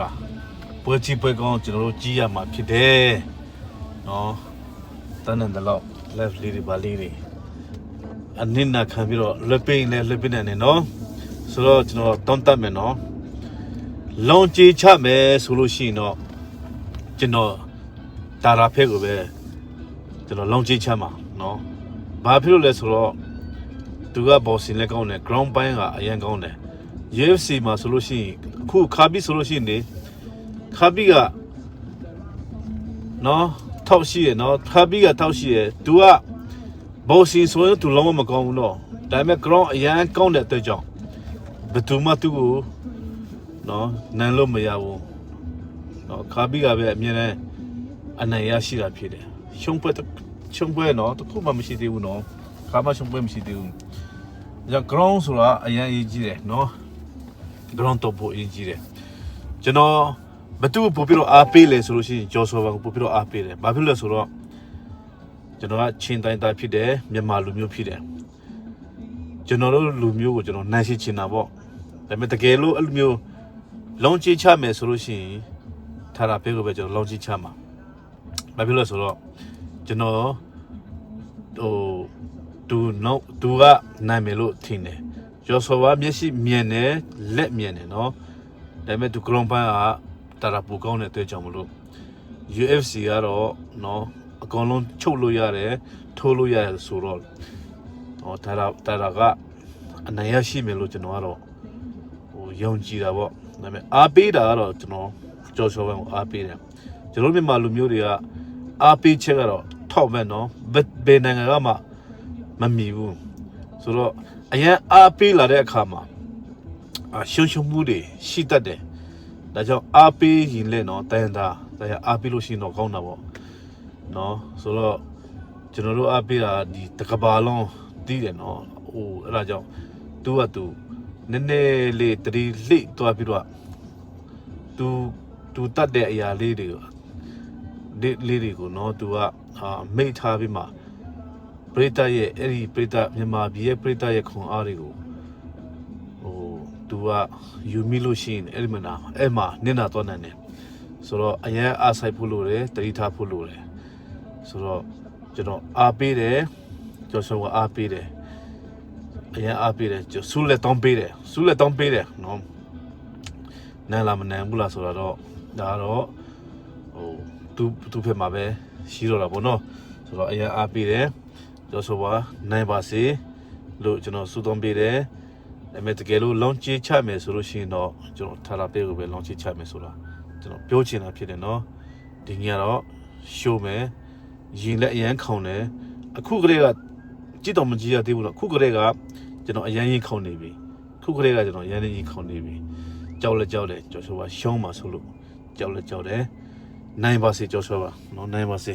လားပွဲကြီးပွဲကောင်းကျွန်တော်တို့ကြီးရမှာဖြစ်တယ်နော်တန်းတဲ့လောက် left လေးတွေပါလေးတွေအနစ်နာခံပြီးတော့လွတ်ပိန်နဲ့လွတ်ပိန်နဲ့နော်ဆိုတော့ကျွန်တော်တောင်းတမယ်နော်လုံကြီးချမယ်ဆိုလို့ရှိရင်တော့ကျွန်တော်တာရာဖက်ကိုပဲကျွန်တော်လုံကြီးချမှာနော်ဘာဖြစ်လို့လဲဆိုတော့သူကဘောစင်လည်းကောင်းတယ် ground ပိုင်းကအရင်ကောင်းတယ် UFC မှာဆိုလို့ရှိရင်အခုခါပြီးဆိုလို့ရှိရင်ခါပြီးကနော်ထောက်ရှိရနော်ခါပြီးကထောက်ရှိရသူကဘောစင်ဆိုရင်သူလုံးဝမကောင်းဘူးနော်ဒါပေမဲ့ ground အရင်ကောင်းတဲ့အတွက်ကြောင့်ဘယ်သူမှသူ့ကိုနော်နန်လို့မရဘူးနော်ခါပြီးကပဲအမြဲတမ်းအနိုင်ရရှိတာဖြစ်တယ်ရှုံးပွဲနော်တခုမှမရှိသေးဘူးနော်ခါမှရှုံးပွဲမရှိသေးဘူးည ground ဆိုတာအရင်အရေးကြီးတယ်နော် ground တော့ပိုအရေးကြီးတယ်ကျွန်တော်ဘသူ့ပို့ပြီးတော့အားပေးလေဆိုလို့ရှိရင်ဂျော်ဆိုဘာကိုပို့ပြီးတော့အားပေးတယ်ဘာဖြစ်လဲဆိုတော့ကျွန်တော်ကချင်းတိုင်းသားဖြစ်တယ်မြန်မာလူမျိုးဖြစ်တယ်ကျွန်တော်တို့လူမျိုးကိုကျွန်တော်နိုင်ရှိချင်တာပေါ့ဒါပေမဲ့တကယ်လို့အဲ့လိုမျိုးလုံးချချမယ်ဆိုလို့ရှိရင်ထားတာဖေးကိုပဲကျွန်တော်လုံးချချမှာဘာဖြစ်လဲဆိုတော့ကျွန်တော်သူကနိုင်မယ်လို့ထင်တယ်ကျော်စောဘာမျက်စိမြင်တယ်လက်မြင်တယ်နော်ဒါပေမဲ့သူ ground ပိုင်းကတာရာပူကောင်းတဲ့အတွက်ကြောင့်မလို့ UFC ကတော့နော်အကောင်လုံးချုပ်လို့ရတယ်ထိုးလို့ရတယ်ဆိုတော့တာရာကအနိုင်ရရှိမယ်လို့ကျွန်တော်ကတော့ယုံကြည်တာပေါ့ဒါပေမဲ့အားပေးတာကတော့ကျွန်တော်ကျော်စောပိုင်းကိုအားပေးတယ်ကျွန်တော်မြန်မာလူမျိုးတွေကအားပေးချက်ကတော့ထောက်မဲ့နော်ဘယ်နိုင်ငံကမှမမီဘူးဆိုတော့အရင်အားပေးလာတဲ့အခါမှာရှုံမှုတွေရှိတတ်တယ်ဒါကြောင့်အားပေးရင်လည်းနော်တန်တာဒါအားပေးလို့ရှိရင်တော့ကောင်းတာပေါ့နော်ဆိုတော့ကျွန်တော်တို့အားပေးတာဒီတကဘာလုံးတီးတယ်နော်အဲ့ဒါကြောင့်သူနည်းနည်းလေးတတိလိသွားပြီးတော့သူတတ်တဲ့အရာလေးတွေကိုနော်သူကမိတ်ထားပြီးမှပရိသတ်ရဲ့အဲ့ဒီပရိသတ်မြန်မာပြည်ရဲ့ပရိသတ်ရဲ့ခွန်အားတွေကိုသူကယူမိလို့ရှိရင်အဲ့မှာနင့်နာတော့နိုင်တယ်ဆိုတော့အရင်အားဆိုင်ဖို့လို့တယ်တတိထားဖို့လို့တယ်ဆိုတော့ကျွန်တော်အားပေးတယ်ကျော်စောကအားပေးတယ်အရင်အားပေးတယ်ဆူလက်တောင်းပေးတယ်နော်နိုင်လားမနိုင်ဘူးလားဆိုတော့ဒါတော့သူဖက်မှာပဲရှိတော့တာပေါ့နော်ဆိုတော့အရင်အားပေးတယ်ကျော်စောကနိုင်ပါစေလို့ကျွန်တော်ဆုတောင်းပေးတယ်ဒါပေမဲ့တကယ်လို့လောင်းချချမယ်ဆိုလို့ရှိရင်တော့ကျွန်တော်ထားလာပေးကိုပဲလောင်းချချမယ်ဆိုတာကျွန်တော်ပြောချင်တာဖြစ်တယ်နော်ဒီညတော့ရှိုးမယ်ရင်လက်အရန်ခေါင်တယ်အခုကလေးကကြည့်တော့မကြည့်ရသေးဘူးတော့အခုကလေးကကျွန်တော်အရန်ရင်ခေါင်နေပြီခုကလေးကကျွန်တော်အရန်ရင်ခေါင်နေပြီကြောက်တယ်ကျော်ဆိုပါရှုံးပါဆိုလို့ကြောက်တယ်နိုင်ပါစေကျော်ဆိုပါနော်နိုင်ပါစေ